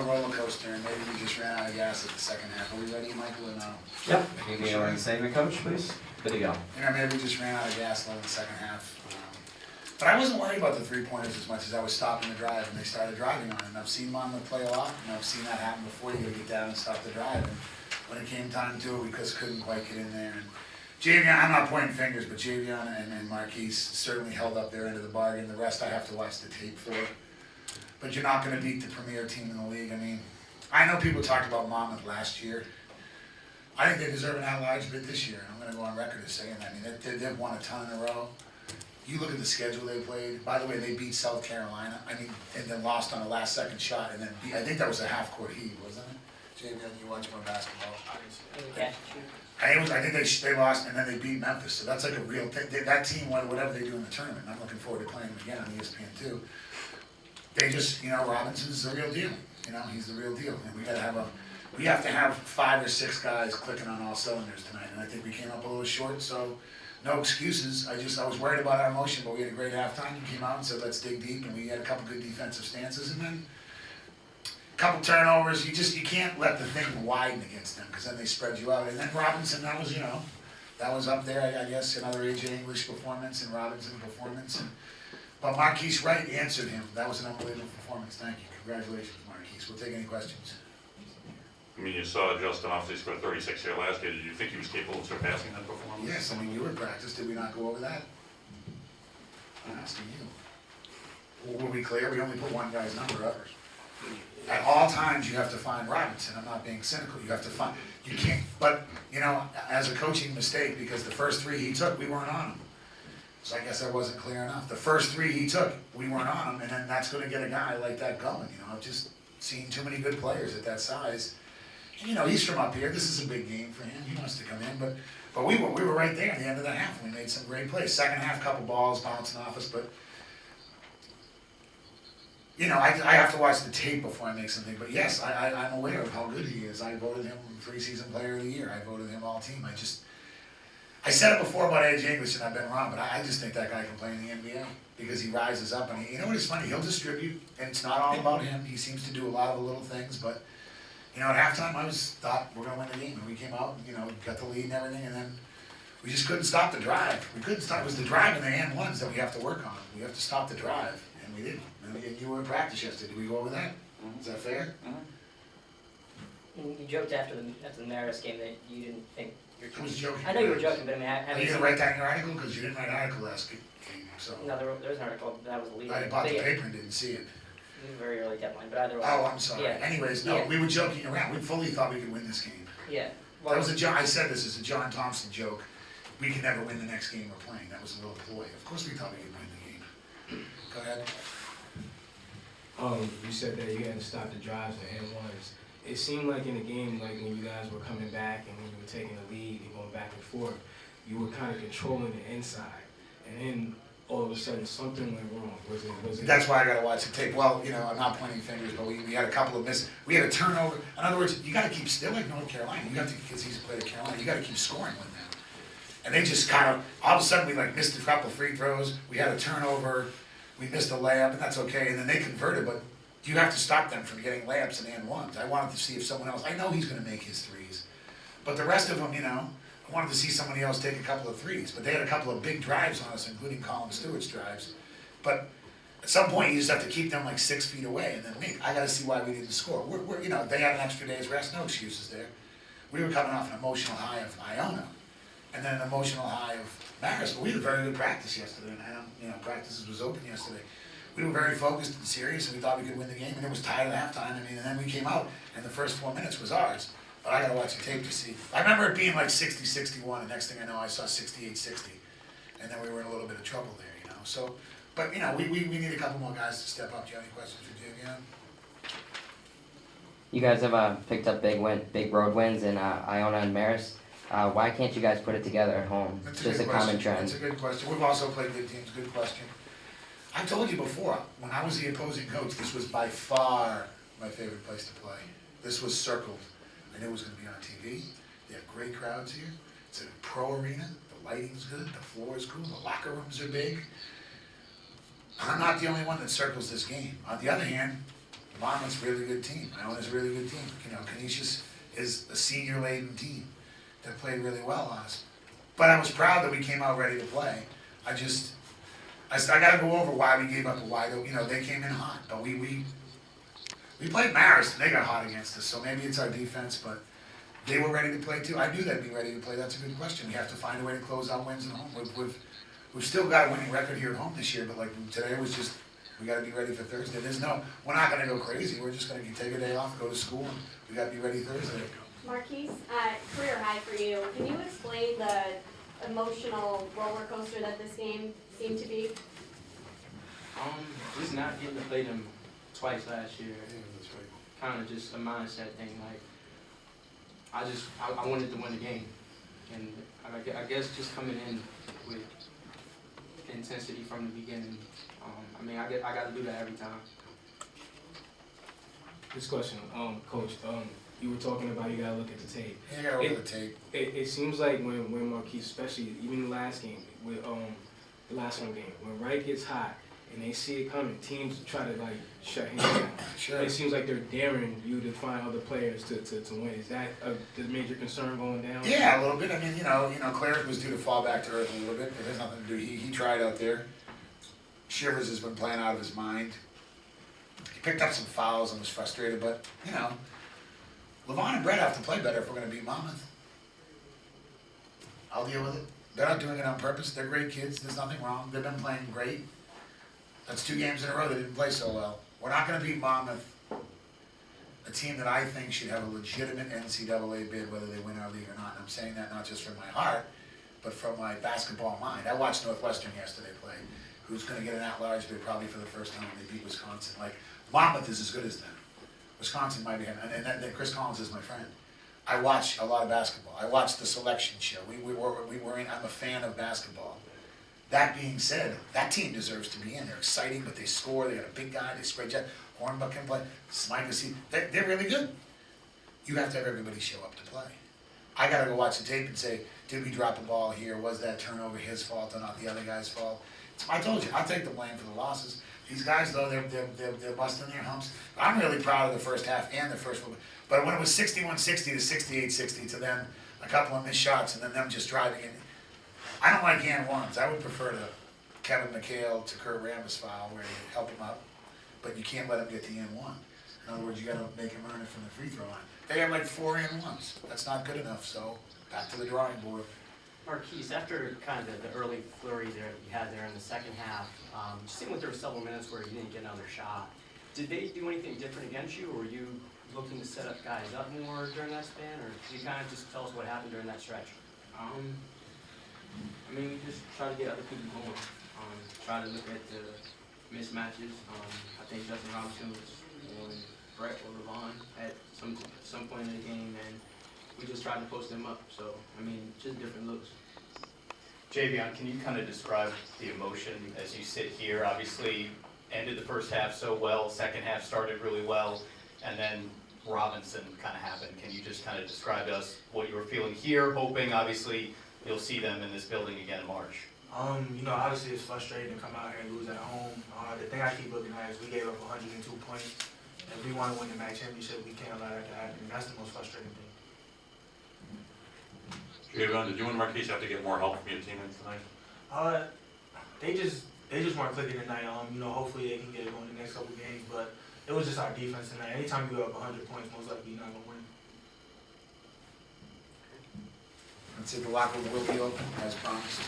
a roller coaster, and maybe we just ran out of gas at the second half. Are we ready, Michael, or no? Yep. Can you go and save me, coach, please? Good to go. You know, maybe we just ran out of gas in the second half. But I wasn't worried about the three-pointers as much as I was stopping the drive, and they started driving on it. And I've seen Monmouth play a lot, and I've seen that happen before. You gotta get down and stop the drive. And when it came time to it, we just couldn't quite get in there. And Javion, I'm not pointing fingers, but Javion and Marquise certainly held up their end of the bargain. The rest I have to watch the tape for. But you're not gonna beat the premier team in the league. I mean, I know people talked about Monmouth last year. I think they deserve an at-large bid this year, and I'm gonna go on record as saying that. I mean, they've won a ton in a row. You look at the schedule they played. By the way, they beat South Carolina. I mean, and then lost on a last-second shot, and then I think that was a half-court heave, wasn't it? Javion, you watch more basketball. I think they lost, and then they beat Memphis. So that's like a real thing. That team won whatever they do in the tournament. I'm looking forward to playing them again on ESPN too. They just, you know, Robinson's the real deal. You know, he's the real deal, and we have to have 5 or 6 guys clicking on all cylinders tonight, and I think we came up a little short. So. No excuses. I was worried about our emotion, but we had a great halftime. You came out and said, let's dig deep, and we had a couple good defensive stances, and then a couple turnovers. You can't let the thing widen against them, because then they spread you out. And then Robinson, that was up there, I guess, another AJ English performance and Robinson performance. But Marquise Wright answered him. That was an unbelievable performance. Thank you. Congratulations, Marquise. We'll take any questions. I mean, you saw Justin obviously scored 36 here last year. Did you think he was capable of surpassing that performance? Yes, I mean, you were in practice. Did we not go over that? I'm asking you. Were we clear? We only put one guy's number up. At all times, you have to find Robinson. I'm not being cynical. You have to find, you can't, but, you know, as a coaching mistake, because the first 3 he took, we weren't on him. So I guess I wasn't clear enough. The first 3 he took, we weren't on him, and then that's going to get a guy like that going. You know, I've just seen too many good players at that size. You know, he's from up here. This is a big game for him. He wants to come in, but we were right there at the end of the half. We made some great plays. Second half, couple balls bouncing off us, but you know, I have to watch the tape before I make something. But yes, I'm aware of how good he is. I voted him preseason player of the year. I voted him all team. I said it before about AJ English, and I've been wrong, but I just think that guy can play in the NBA because he rises up, and you know what is funny? He'll distribute, and it's not all about him. He seems to do a lot of the little things, but. You know, at halftime, I thought we're going to win the game, and we came out, you know, got the lead and everything, and then we just couldn't stop the drive. We couldn't stop. It was the drive and the and ones that we have to work on. We have to stop the drive, and we didn't. And you were in practice yesterday. Did we go over that? Is that fair? You joked after the Maris game that you didn't think. I was joking. I know you were joking, but I mean, are you going to write that in your article? Because you didn't write an article last game. So. No, there was an article that was the lead. I bought the paper and didn't see it. Very early deadline, but either way. Oh, I'm sorry. Yeah. Anyways, no, we were joking around. We fully thought we could win this game. Yeah. Well, that was a John. I said this is a John Thompson joke. We can never win the next game we're playing. That was a little ploy. Of course, we thought we could win the game. Go ahead. You said that you had to stop the drives and ones. It seemed like in the game, like when you guys were coming back and when you were taking the lead and going back and forth, you were kind of controlling the inside, and then. All of a sudden, something went wrong. Was it? That's why I got to watch the tape. Well, you know, I'm not pointing fingers, but we had a couple of misses. We had a turnover. In other words, you got to keep still like North Carolina. You have to, because he's played at Carolina, you got to keep scoring with them. And they just kind of, all of a sudden, we like missed a couple of free throws. We had a turnover. We missed a layup, and that's okay. And then they converted, but you have to stop them from getting layups and ones. I wanted to see if someone else. I know he's going to make his threes, but the rest of them, you know. I wanted to see somebody else take a couple of threes, but they had a couple of big drives on us, including Colin Stewart's drives. But at some point, you just have to keep them like 6 feet away, and then I got to see why we didn't score. You know, they had an extra day's rest, no excuses there. We were coming off an emotional high of Iona, and then an emotional high of Maris. But we had a very good practice yesterday, and you know, practices was open yesterday. We were very focused and serious, and we thought we could win the game, and it was tied at halftime. I mean, and then we came out, and the first 4 minutes was ours. But I gotta watch the tape to see. I remember it being like 60-61, and next thing I know, I saw 68-60. And then we were in a little bit of trouble there, you know. So, but you know, we need a couple more guys to step up. Do you have any questions for Javion? You guys have picked up big road wins in Iona and Maris. Why can't you guys put it together at home? That's just a common trend. That's a good question. We've also played good teams. Good question. I told you before, when I was the opposing coach, this was by far my favorite place to play. This was circled. I knew it was going to be on TV. They have great crowds here. It's a pro arena. The lighting's good. The floor is cool. The locker rooms are big. I'm not the only one that circles this game. On the other hand, Monmouth's a really good team. Iona's a really good team. You know, Canisius is a senior-laden team that played really well on us. But I was proud that we came out ready to play. I gotta go over why we gave up a wide open, you know, they came in hot, but we played Marist and they got hot against us, so maybe it's our defense, but they were ready to play too. I knew they'd be ready to play. That's a good question. We have to find a way to close out wins at home. We've still got a winning record here at home this year, but like today was just, we gotta be ready for Thursday. We're not gonna go crazy. We're just gonna take a day off, go to school, and we gotta be ready Thursday. Marquise, career high for you. Can you explain the emotional roller coaster that this game seemed to be? Just not getting to play them twice last year. Kind of just a mindset thing. Like, I wanted to win the game, and I guess just coming in with intensity from the beginning. I mean, I got to do that every time. This question, Coach. You were talking about you gotta look at the tape. You gotta look at the tape. It seems like when Marquise, especially even the last game with the last home game, when Wright gets hot and they see it coming, teams try to like shut him down. Sure. It seems like they're daring you to find other players to win. Is that the major concern going down? Yeah, a little bit. I mean, you know, Clarence was due to fall back to earth a little bit. It has nothing to do. He tried out there. Shivers has been playing out of his mind. He picked up some fouls and was frustrated, but you know, Levon and Brett have to play better if we're going to beat Monmouth. I'll deal with it. They're not doing it on purpose. They're great kids. There's nothing wrong. They've been playing great. That's 2 games in a row they didn't play so well. We're not going to beat Monmouth, a team that I think should have a legitimate NCAA bid whether they win our league or not. And I'm saying that not just from my heart, but from my basketball mind. I watched Northwestern yesterday play, who's going to get an at-large bid probably for the first time when they beat Wisconsin. Like, Monmouth is as good as them. Wisconsin might be, and Chris Collins is my friend. I watch a lot of basketball. I watch the selection show. I'm a fan of basketball. That being said, that team deserves to be in. They're exciting, but they score. They got a big guy. They spread jet. Hornbuck can play. Smikey, they're really good. You have to have everybody show up to play. I got to go watch the tape and say, did we drop a ball here? Was that turnover his fault or not the other guy's fault? I told you, I'll take the blame for the losses. These guys, though, they're busting their humps. I'm really proud of the first half and the first one. But when it was 61-60 to 68-60 to them, a couple of missed shots and then them just driving in, I don't like hand ones. I would prefer to Kevin McHale to Kurt Rambis foul where you help him up, but you can't let him get the and one. In other words, you got to make him earn it from the free throw line. They have like 4 and ones. That's not good enough. So back to the drawing board. Marquise, after kind of the early flurry there you had there in the second half, it seemed like there were several minutes where you didn't get another shot. Did they do anything different against you, or were you looking to set up guys up more during that span, or can you kind of just tell us what happened during that stretch? I mean, we just try to get other people going. Try to look at the mismatches. I think Justin Robinson was on Brett or Levon at some point in the game, and we just tried to post them up. So, I mean, just different looks. Javion, can you kind of describe the emotion as you sit here? Obviously, ended the first half so well, second half started really well, and then Robinson kind of happened. Can you just kind of describe to us what you were feeling here, hoping, obviously, you'll see them in this building again in March? You know, obviously it's frustrating to come out here and lose at home. The thing I keep looking at is we gave up 102 points. If we want to win the MAC championship, we can't allow that to happen. That's the most frustrating thing. Javion, did you and Marquise have to get more help from your teammates tonight? They just weren't clicking tonight. You know, hopefully they can get it going the next couple games, but it was just our defense tonight. Anytime you go up 100 points, most likely you're not going to win. Let's see, the locker room will be open as promised.